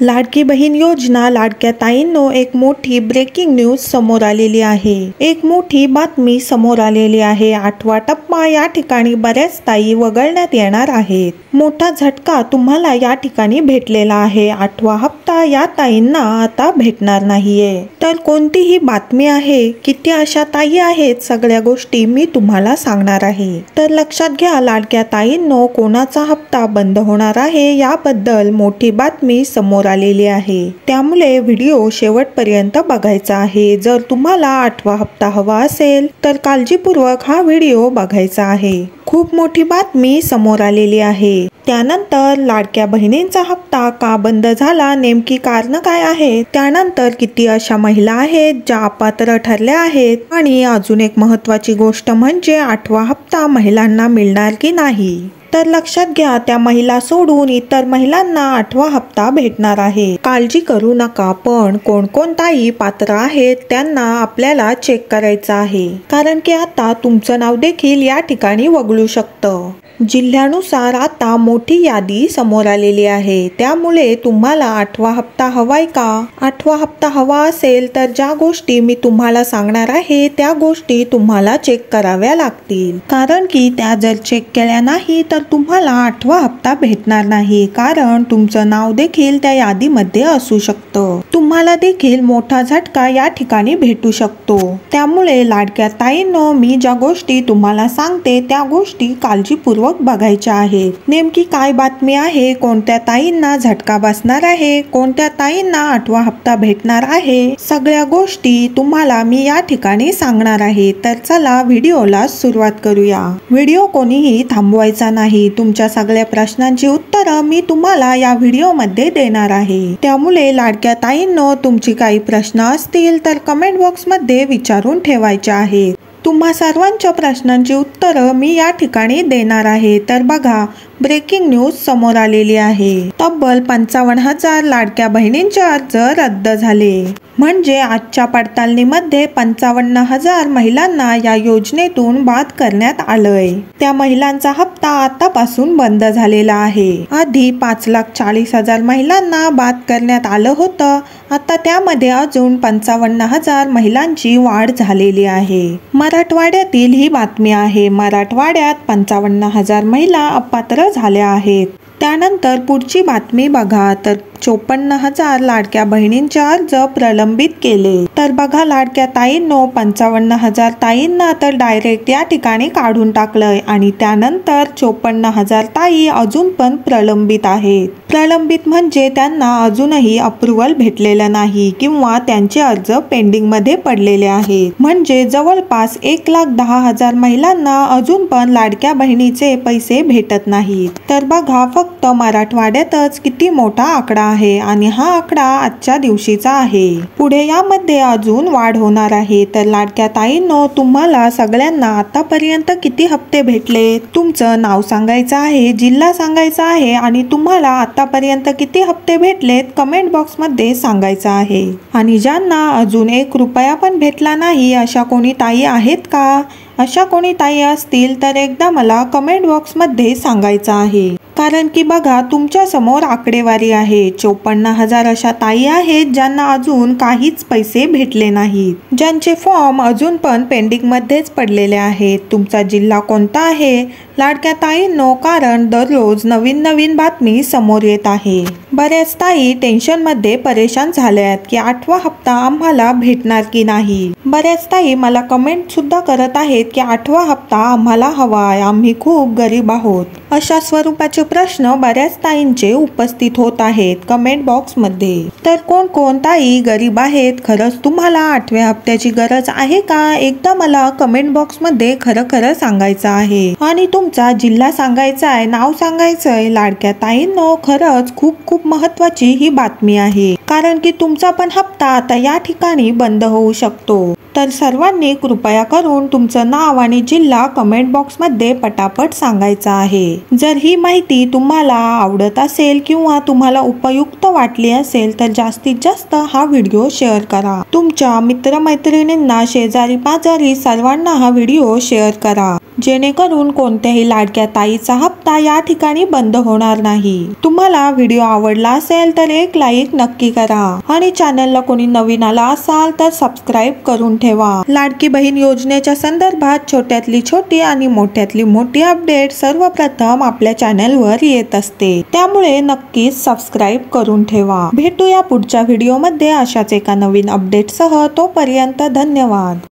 लाडकी बहीण योजना लाडक्या ताईंनो एक मोठी ब्रेकिंग न्यूज समोर आलेली आहे। एक मोठी बातमी समोर आलेली आहे। 8वा टप्पा या ठिकाणी बऱ्याच ताई वगळण्यात येणार आहेत। मोठा झटका तुम्हाला या ठिकाणी भेटलेला आहे। 8वा हप्ता या ताईंना आता भेटणार नाहीये। तर कोणतीही बातमी आहे, किती अशा ताई आहेत, सगळ्या गोष्टी मी तुम्हाला सांगणार आहे। तर लक्षात घ्या लाडक्या ताईंनो, कोणाचा हप्ता बंद होणार आहे याबद्दल मोठी बातमी समोर आलेली आहे। त्यामुळे व्हिडिओ शेवटपर्यंत बघायचा आहे। जर तुम्हाला 8वा हप्ता हवा असेल तर काळजीपूर्वक हा व्हिडिओ बघायचा आहे। खूप मोठी बातमी समोर आलेली आहे। त्यानंतर लाडक्या बहिणींचा हप्ता का बंद झाला, नेमकी कारण काय आहे, त्यानंतर किती अशा महिला आहेत ज्या अपात्र ठरल्या आहेत, आणि अजून एक महत्त्वाची गोष्ट म्हणजे 8वा हप्ता महिलांना मिळणार की नाही। तर लक्षात घ्या, त्या महिला सोडून इतर महिलांना 8वा हप्ता भेटणार आहे। काळजी करू नका, पण कोण ताई पात्र आहेत त्यांना आपल्याला चेक करायचं आहे, कारण की आता तुमचं नाव देखील या ठिकाणी वगळू शकतं। जिल्ह्यानुसार आता मोठी यादी समोर आलेली आहे। त्यामुळे तुम्हाला 8वा हप्ता हवाय का? 8वा हप्ता हवा असेल तर ज्या गोष्टी मी तुम्हाला सांगणार आहे त्या गोष्टी तुम्हाला चेक कराव्या लागतील, कारण की त्या जर चेक केल्या नाही तर तुम्हाला 8वा हप्ता भेटणार नाही, कारण तुमचं नाव देखील त्या यादीमध्ये असू शकतं। तुम्हाला देखील मोठा झटका या ठिकाणी भेटू शकतो। त्यामुळे लाडक्या ताईंनो, मी ज्या गोष्टी तुम्हाला सांगते त्या गोष्टी काळजीपूर्वक बघायच्या आहेत। नेमकी काय बातमी आहे, कोणत्या ताईंना झटका बसणार आहे, कोणत्या ताईंना 8वा हप्ता भेटणार आहे, सगळ्या गोष्टी तुम्हाला मी या ठिकाणी सांगणार आहे। तर चला व्हिडिओला सुरुवात करूया। व्हिडिओ कोणीही थांबवायचा नाही। तुमच्या सगळ्या प्रश्नांची उत्तरं मी तुम्हाला या व्हिडिओमध्ये देणार आहे। त्यामुळे लाडक्या ताईंनो, तुमची काही प्रश्न असतील तर कमेंट बॉक्समध्ये विचारून ठेवायचे आहेत। तुम्हा सर्वांच्या प्रश्नांची उत्तरं मी या ठिकाणी देणार आहे। तर बघा, ब्रेकिंग न्यूज समोर आलेली आहे। तब्बल 55,000 लाडक्या बहिणींचे अर्ज रद्द झाले। म्हणजे आजच्या पडताळणीमध्ये 55,000 महिलांना या योजनेतून बाद करण्यात आलंय। त्या महिलांचा हप्ता आतापासून बंद झालेला आहे। आधी 5,40,000 महिलांना बाद करण्यात आलं होतं, आता त्यामध्ये अजून 55,000 महिलांची वाढ झालेली आहे। मराठवाड्यातील ही बातमी आहे। मराठवाड्यात 55,000 महिला अपात्र झाल्या आहेत। त्यानंतर पुढची बातमी बघा, तर 54,000 लाडक्या बहिणींचे अर्ज प्रलंबित केले। तर बघा लाडक्या ताईंनो, 55,000 ताईंना तर डायरेक्ट या ठिकाणी काढून टाकलंय, आणि त्यानंतर 54,000 ताई अजून पण प्रलंबित आहेत। प्रलंबित म्हणजे त्यांना अजूनही अप्रुव्हल भेटलेलं नाही किंवा त्यांचे अर्ज पेंडिंग मध्ये पडलेले आहेत। म्हणजे जवळपास 1,10,000 महिलांना अजून पण लाडक्या बहिणीचे पैसे भेटत नाहीत। तर बघा, फक्त मराठवाड्यातच किती मोठा आकडा आहे, आणि हा आकडा आजच्या दिवशीचा आहे। पुढे यामध्ये अजून वाढ होणार आहे। तर लाडक्या ताईंनो, तुम्हाला सगळ्यांना आतापर्यंत किती हप्ते भेटले, तुमचं नाव सांगायचं आहे, जिल्हा सांगायचा आहे, आणि तुम्हाला आतापर्यंत किती हप्ते भेटलेत कमेंट बॉक्स मध्ये सांगायचं आहे। आणि ज्यांना अजून 1 रुपया पण भेटला नाही अशा कोणी ताई आहेत का? अशा कोणी ताई असतील तर एकदा मला कमेंट बॉक्स मध्ये सांगायचं आहे, कारण की बघा, तुमच्या समोर आकडेवारी आहे। 54,000 अशा ताई आहेत ज्यांना अजून काहीच पैसे भेटले नाहीत, ज्यांचे फॉर्म अजून पण पेंडिंग मध्येच पडलेले आहेत। तुमचा जिल्हा कोणता आहे लाडक्या ताईंनो, कारण दररोज नवीन बातमी समोर येत आहे। बऱ्याच ताई टेन्शन मध्ये परेशान झाल्यात की 8वा हप्ता आम्हाला भेटणार की नाही। बऱ्याच ताई मला कमेंट सुद्धा करत आहेत की 8वा हप्ता आम्हाला हवाय, आम्ही खूप गरीब आहोत। अशा स्वरूपाचे प्रश्न बऱ्याच ताईंचे उपस्थित होत आहेत कमेंट बॉक्स मध्ये। तर कोण ताई गरीब आहेत, खरंच तुम्हाला 8व्या हप्त्याची गरज आहे का? एकदा मला कमेंट बॉक्स मध्ये खरं सांगायचं आहे, आणि तुमचा जिल्हा सांगायचा आहे, नाव सांगायचंय। लाडक्या ताईंनो, खरंच खूप महत्त्वाची ही बातमी आहे, कारण की तुमचा पण हप्ता आता या ठिकाणी बंद होऊ शकतो। तर सर्वांनी कृपया करून तुमचं नाव आणि जिल्हा कमेंट बॉक्स मध्ये पटापट सांगायचं आहे। जर ही माहिती तुम्हाला आवडत असेल किंवा तुम्हाला उपयुक्त वाटली असेल तर जास्तीत जास्त हा व्हिडिओ शेअर करा। तुमच्या मित्रमैत्रिणींना, शेजारी पाजारी सर्वांना हा व्हिडिओ शेअर करा, जेणेकरून कोणत्याही लाडक्या ताईचा हप्ता या ठिकाणी बंद होणार नाही। तुम्हाला व्हिडिओ आवडला असेल तर एक लाईक नक्की करा आणि चॅनलला कोणी नवीन आला असाल तर सबस्क्राईब करून ठेवा। लाडकी बहीण योजनेच्या संदर्भात छोट्यातली छोटी आणि मोठ्यातली मोठी अपडेट सर्वप्रथम आपल्या चॅनलवर येत असते, त्यामुळे नक्कीच सबस्क्राईब करून ठेवा। भेटूया पुढच्या व्हिडिओमध्ये अशाच एका नवीन अपडेटसह। तोपर्यंत धन्यवाद।